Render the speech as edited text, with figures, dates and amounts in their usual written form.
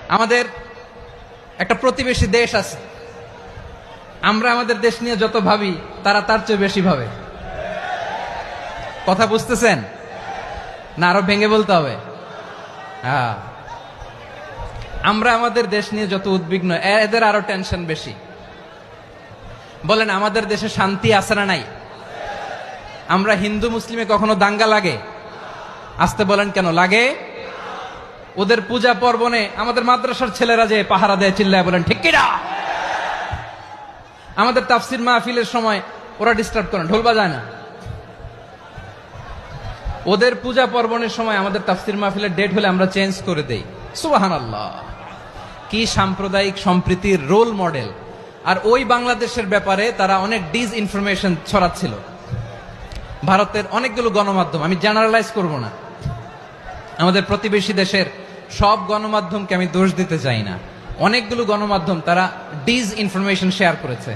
আমাদের একটা প্রতিবেশী দেশ আছে, আমরা আমাদের দেশ নিয়ে যত ভাবি তারা তার চেয়ে বেশি ভাবে। কথা বুঝতেছেন না? আরো ভেঙে বলতে হবে। হ্যাঁ, আমরা আমাদের দেশ নিয়ে যত উদ্বিগ্ন, এদের আরো টেনশন বেশি। বলেন, আমাদের দেশে শান্তি আছে না নাই? আমরা হিন্দু মুসলিমে কখনো দাঙ্গা লাগে? আসতে বলেন, কেন লাগে? ওদের পূজা পর্বণে আমাদের মাদ্রাসার ছেলেরা যে পাহারা দেয়, চিল্লায় বলেন ঠিক কিনা? আমাদের তাফসির মাহফিলের সময় ওরা ডিস্টার্ব করে, ঢোল বাজায় না। ওদের পূজা পর্বণের সময় আমাদের তাফসির মাহফিলের ডেট হলে আমরা চেঞ্জ করে দেই। সুবহানাল্লাহ, কি সাম্প্রদায়িক সম্প্রীতির রোল মডেল। আর ওই বাংলাদেশের ব্যাপারে তারা অনেক ডিস ইনফরমেশন ছড়াচ্ছিল। ভারতের অনেকগুলো গণমাধ্যম, আমি জেনারেলাইজ করব না, আমাদের প্রতিবেশী দেশের সব গণমাধ্যমকে আমি দোষ দিতে চাই না, অনেকগুলো গণমাধ্যম তারা ডিস ইনফরমেশন শেয়ার করেছে।